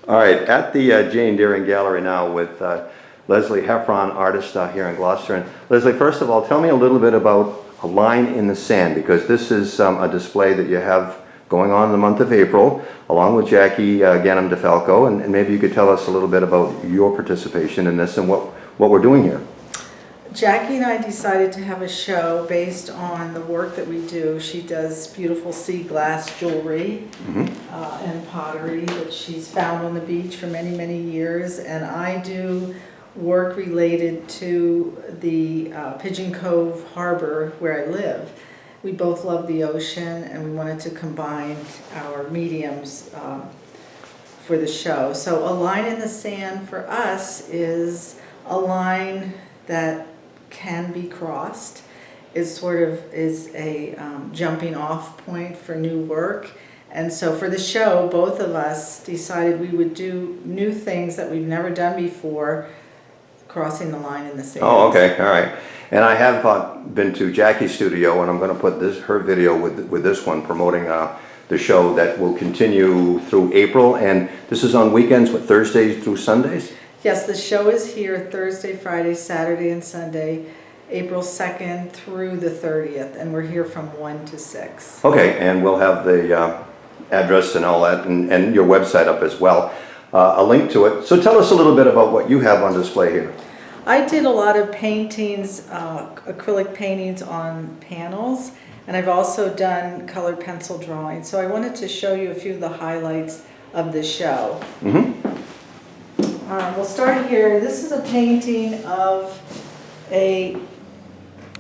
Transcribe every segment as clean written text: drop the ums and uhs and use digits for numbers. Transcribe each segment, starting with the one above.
All right, at the Jane Deering Gallery now with Leslie Heffron, artist here in Gloucester. And Leslie, first of all, tell me a little bit about A Line in the Sand, because this is a display that you have going on in the month of April, along with Jackie Ganem DeFalco, and maybe you could tell us a little bit about your participation in this and what we're doing here. Jackie and I decided to have a show based on the work that we do. She does beautiful sea glass jewelry and pottery that she's found on the beach for many, many years. And I do work related to the Pigeon Cove Harbor where I live. We both love the ocean and we wanted to combine our mediums for the show. So A Line in the Sand for us is a line that can be crossed. It sort of is a jumping off point for new work. And so for the show, both of us decided we would do new things that we've never done before, crossing the line in the sand. Oh, okay, all right. And I have been to Jackie's studio, and I'm going to put her video with this one promoting the show that will continue through April. And this is on weekends, what, Thursdays through Sundays? Yes, the show is here Thursday, Friday, Saturday, and Sunday, April 2nd through the 30th, and we're here from 1 to 6. Okay, and we'll have the address and all that, and your website up as well, a link to it. So tell us a little bit about what you have on display here. I did a lot of paintings, acrylic paintings on panels, and I've also done colored pencil drawings. So I wanted to show you a few of the highlights of the show. We'll start here. This is a painting of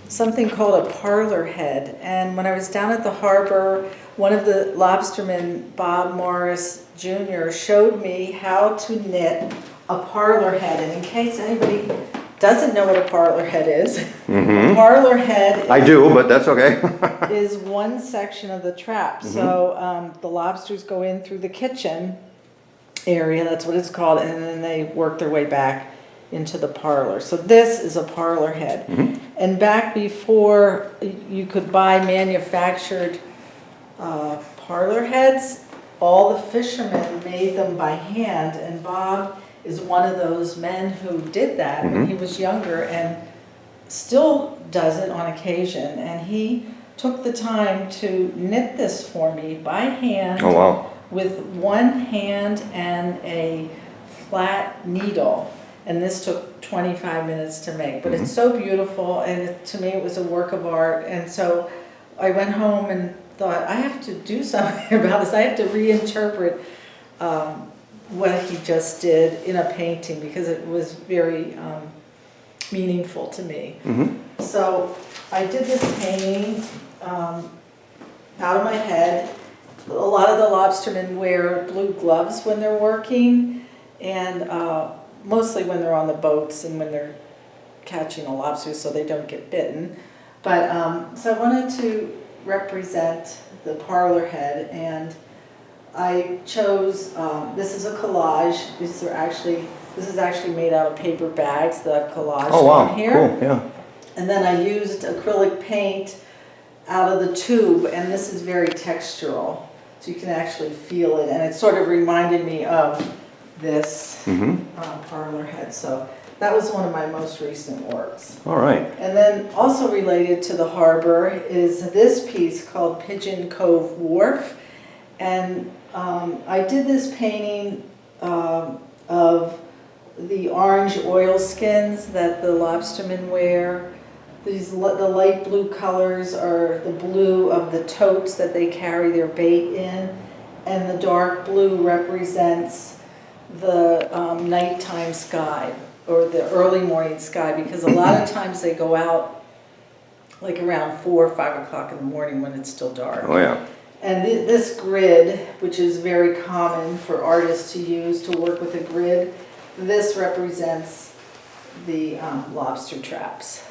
something called a parlor head. And when I was down at the harbor, one of the lobstermen, Bob Morris Jr., showed me how to knit a parlor head. And in case anybody doesn't know what a parlor head is, a parlor head I do, but that's okay. is one section of the trap. So the lobsters go in through the kitchen area, that's what it's called, and then they work their way back into the parlor. So this is a parlor head. And back before you could buy manufactured parlor heads, all the fishermen made them by hand, and Bob is one of those men who did that when he was younger and still does it on occasion. And he took the time to knit this for me by hand. Oh, wow. With one hand and a flat needle, and this took 25 minutes to make, but it's so beautiful, and to me it was a work of art. And so I went home and thought, I have to do something about this. I have to reinterpret what he just did in a painting, because it was very meaningful to me. So I did this painting out of my head. A lot of the lobstermen wear blue gloves when they're working, and mostly when they're on the boats and when they're catching the lobsters so they don't get bitten. But so I wanted to represent the parlor head, and I chose, this is a collage. This is actually made out of paper bags that I've collaged on here. Cool, yeah. And then I used acrylic paint out of the tube, and this is very textural. So you can actually feel it, and it sort of reminded me of this parlor head. So that was one of my most recent works. All right. And then also related to the harbor is this piece called Pigeon Cove Wharf. And I did this painting of the orange oilskins that the lobstermen wear. The light blue colors are the blue of the totes that they carry their bait in, and the dark blue represents the nighttime sky, or the early morning sky, because a lot of times they go out like around 4 or 5 o'clock in the morning when it's still dark. Oh, yeah. And this grid, which is very common for artists to use to work with a grid, this represents the lobster traps.